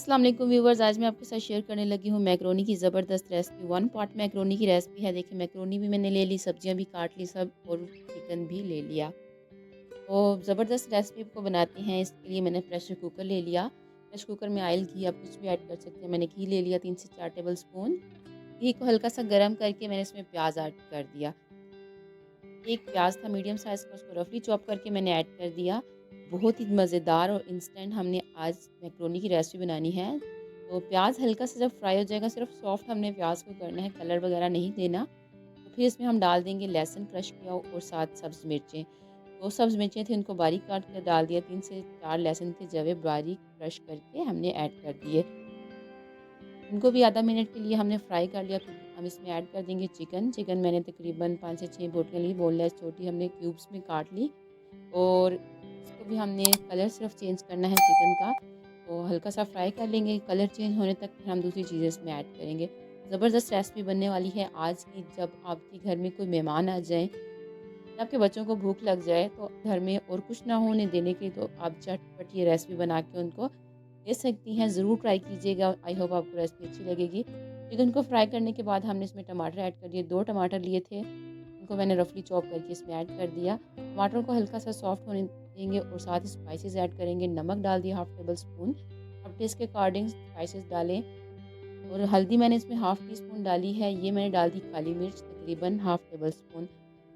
अस्सलाम वालेकुम व्यूवर्स, आज मैं आपके साथ शेयर करने लगी हूँ मैक्रोनी की ज़बरदस्त रेसिपी। वन पॉट मैक्रोनी की रेसिपी है। देखिए मैक्रोनी भी मैंने ले ली, सब्जियां भी काट ली सब, और चिकन भी ले लिया। तो ज़बरदस्त रेसिपी को बनाते हैं। इसके लिए मैंने प्रेशर कुकर ले लिया। प्रेशर कुकर में ऑयल, घी आप कुछ भी ऐड कर सकते हैं। मैंने घी ले लिया 3 से 4 टेबल स्पून। घी को हल्का सा गर्म करके मैंने इसमें प्याज ऐड कर दिया। एक प्याज था मीडियम साइज़ का, उसको रफली चॉप करके मैंने ऐड कर दिया। बहुत ही मज़ेदार और इंस्टेंट हमने आज मैक्रोनी की रेसिपी बनानी है। तो प्याज हल्का सा जब फ्राई हो जाएगा, सिर्फ सॉफ्ट हमने प्याज को करना है, कलर वगैरह नहीं देना। तो फिर इसमें हम डाल देंगे लहसुन क्रश किया और 7 सब्ज़ मिर्चें। 2 सब्ज़ मिर्चें थी, उनको बारीक काट कर डाल दिया। 3 से 4 लहसुन के जवे बारीक क्रश करके हमने ऐड कर दिए। इनको भी आधा मिनट के लिए हमने फ्राई कर लिया। फिर हम इसमें ऐड कर देंगे चिकन। चिकन मैंने तकरीबन 5 से 6 बोटियाँ ली, बोनलेस छोटी हमने क्यूब्स में काट ली। और इसको भी हमने कलर सिर्फ चेंज करना है चिकन का। तो हल्का सा फ्राई कर लेंगे, कलर चेंज होने तक फिर हम दूसरी चीज़ें इसमें ऐड करेंगे। ज़बरदस्त रेसिपी बनने वाली है आज की। जब आपके घर में कोई मेहमान आ जाए, या आपके बच्चों को भूख लग जाए, तो घर में और कुछ ना हो उन्हें देने के लिए, तो आप झटपट ये रेसिपी बना के उनको दे सकती हैं। ज़रूर ट्राई कीजिएगा। आई होप आपको रेसिपी अच्छी लगेगी। चिकन को फ्राई करने के बाद हमने इसमें टमाटर ऐड कर दिए। 2 टमाटर लिए थे, उनको मैंने रफली चॉप करके इसमें ऐड कर दिया। टमाटर को हल्का सा सॉफ्ट होने देंगे और साथ ही स्पाइसेस ऐड करेंगे। नमक डाल दिया हाफ टेबल स्पून। अब टेस्ट के अकॉर्डिंग स्पाइसेस डालें। और हल्दी मैंने इसमें हाफ टी स्पून डाली है। ये मैंने डाल दी काली मिर्च तकरीबन हाफ टेबल स्पून।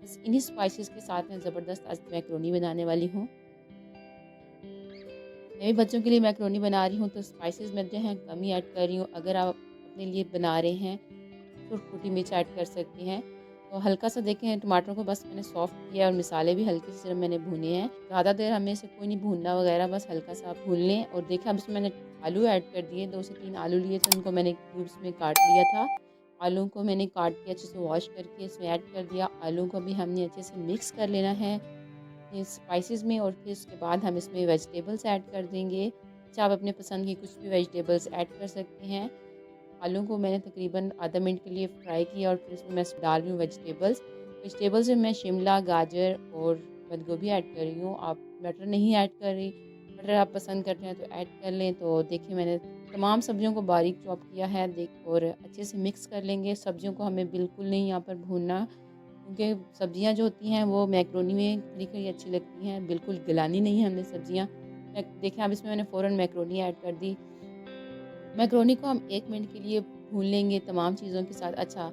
बस इन्हीं स्पाइसेस के साथ मैं ज़बरदस्त आज मैक्रोनी बनाने वाली हूँ। मैं भी बच्चों के लिए मैक्रोनी बना रही हूँ, तो स्पाइसेस मैं जो है कम ही ऐड कर रही हूँ। अगर आप अपने लिए बना रहे हैं तो छोटी मिर्च ऐड कर सकती हैं। तो हल्का सा देखें, टमाटर को बस मैंने सॉफ्ट किया और मसाले भी हल्के से सिर्फ मैंने भुने हैं। ज़्यादा देर हमें से कोई नहीं भूनना वगैरह, बस हल्का सा आप भून लें। और देखिए अब इसमें मैंने आलू ऐड कर दिए। 2 से 3 आलू लिए थे, उनको मैंने क्यूब्स में काट लिया था। आलू को मैंने काट के अच्छे से वॉश करके इसमें ऐड कर दिया। आलू को भी हमने अच्छे से मिक्स कर लेना है ये स्पाइसेस में। और फिर उसके बाद हम इसमें वेजिटेबल्स ऐड कर देंगे। अच्छा, आप अपने पसंद की कुछ भी वेजिटेबल्स ऐड कर सकते हैं। आलू को मैंने तकरीबन आधा मिनट के लिए फ्राई किया और फिर उसमें मैं डाल रही हूँ वेजिटेबल्स। वेजिटेबल्स में मैं शिमला, गाजर और बंद गोभी ऐड कर रही हूँ। आप मटर नहीं ऐड कर रही, मटर आप पसंद करते हैं तो ऐड कर लें। तो देखिए मैंने तमाम सब्जियों को बारीक चॉप किया है देख, और अच्छे से मिक्स कर लेंगे। सब्जियों को हमें बिल्कुल नहीं यहाँ पर भूनना, क्योंकि सब्जियाँ जो होती हैं वो मैक्रोनी में खड़ी-खड़ी अच्छी लगती हैं, बिल्कुल गलानी नहीं है हमने सब्जियाँ। देखें अब इसमें मैंने फ़ौरन मैक्रोनी ऐड कर दी। मैक्रोनी को हम 1 मिनट के लिए भून लेंगे तमाम चीज़ों के साथ। अच्छा,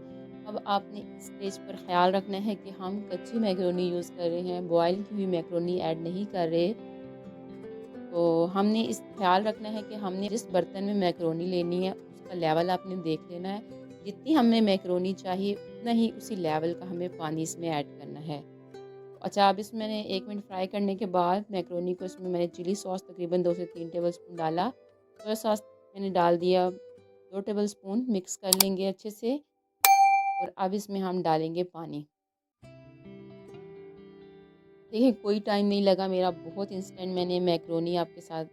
अब आपने इस स्टेज पर ख़्याल रखना है कि हम कच्ची मैक्रोनी यूज़ कर रहे हैं, बॉयल की हुई मैक्रोनी ऐड नहीं कर रहे। तो हमने इस ख़्याल रखना है कि हमने जिस बर्तन में मैक्रोनी लेनी है, उसका लेवल आपने देख लेना है। जितनी हमें मैक्रोनी चाहिए, उतना ही उसी लेवल का हमें पानी इसमें ऐड करना है। अच्छा, अब इसमें मैंने 1 मिनट फ्राई करने के बाद मैक्रोनी को इसमें मैंने चिली सॉस तकरीबन 2 से 3 टेबलस्पून डाला। सोया सॉस मैंने डाल दिया 2 टेबलस्पून, मिक्स कर लेंगे अच्छे से। और अब इसमें हम डालेंगे पानी। देखिए कोई टाइम नहीं लगा मेरा, बहुत इंस्टेंट मैंने मैक्रोनी आपके साथ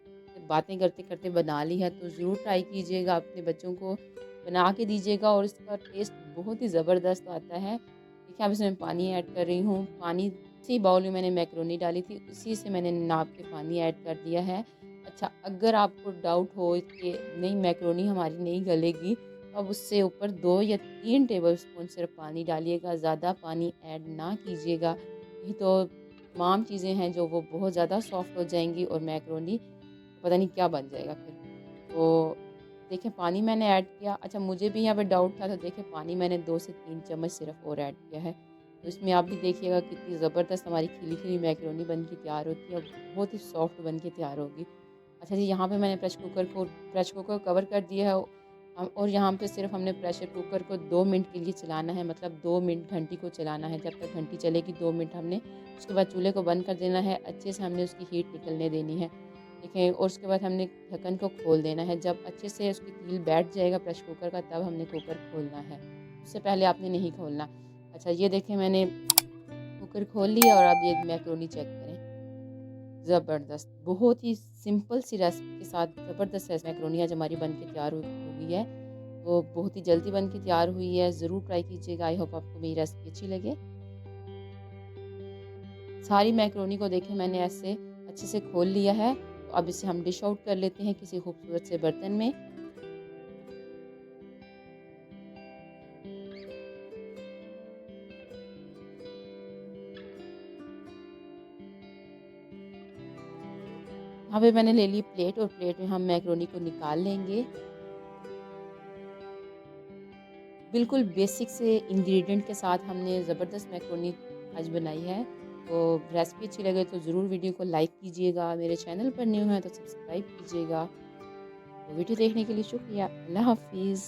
बातें करते-करते बना ली है। तो ज़रूर ट्राई कीजिएगा, अपने बच्चों को बना के दीजिएगा और इसका टेस्ट बहुत ही ज़बरदस्त आता है। देखिए अब इसमें पानी ऐड कर रही हूँ। पानी उसी बाउल में मैंने मैक्रोनी डाली थी, उसी से मैंने नाप के पानी ऐड कर दिया है। अच्छा, अगर आपको डाउट हो कि नहीं मैक्रोनी हमारी नहीं गलेगी, तो अब उससे ऊपर 2 या 3 टेबलस्पून सिर्फ पानी डालिएगा, ज़्यादा पानी ऐड ना कीजिएगा। नहीं तो तमाम चीज़ें हैं जो वो बहुत ज़्यादा सॉफ्ट हो जाएँगी और मैक्रोनी पता नहीं क्या बन जाएगा फिर। तो देखिए पानी मैंने ऐड किया। अच्छा, मुझे भी यहाँ पे डाउट था, तो देखिए पानी मैंने 2 से 3 चम्मच सिर्फ़ और ऐड किया है। तो इसमें आप भी देखिएगा कितनी ज़बरदस्त हमारी खिली-खिली मैक्रोनी बन के तैयार होती है और बहुत ही सॉफ्ट बन के तैयार होगी। अच्छा जी, यहाँ पे मैंने प्रेशर कुकर कवर कर दिया है। और यहाँ पे सिर्फ़ हमने प्रेशर कुकर को 2 मिनट के लिए चलाना है, मतलब 2 मिनट घंटी को चलाना है। जब तक घंटी चलेगी 2 मिनट हमने, उसके बाद चूल्हे को बंद कर देना है। अच्छे से हमने उसकी हीट निकलने देनी है, देखें। और उसके बाद हमने ढक्कन को खोल देना है। जब अच्छे से उसकी कील बैठ जाएगा प्रेशर कुकर का, तब हमने कुकर खोलना है, उससे पहले आपने नहीं खोलना। अच्छा, ये देखें मैंने कुकर खोल लिया और अब ये मैक्रोनी चेक करें। ज़बरदस्त, बहुत ही सिंपल सी रेसिपी के साथ ज़बरदस्त मैक्रोनी आज हमारी बन के तैयार हो गई है। तो बहुत ही जल्दी बन के तैयार हुई है, ज़रूर ट्राई कीजिएगा। आई होप आपको मेरी रेसिपी अच्छी लगे। सारी मैक्रोनी को देखें मैंने ऐसे अच्छे से खोल लिया है तो अब इसे हम डिश आउट कर लेते हैं किसी खूबसूरत से बर्तन में। यहाँ पे मैंने ले ली प्लेट और प्लेट में हम मैक्रोनी को निकाल लेंगे। बिल्कुल बेसिक से इंग्रेडिएंट के साथ हमने ज़बरदस्त मैक्रोनी आज बनाई है। तो रेसिपी अच्छी लगे तो ज़रूर वीडियो को लाइक कीजिएगा। मेरे चैनल पर न्यू हैं तो सब्सक्राइब कीजिएगा। तो वीडियो देखने के लिए शुक्रिया। अल्लाह हाफ़िज़।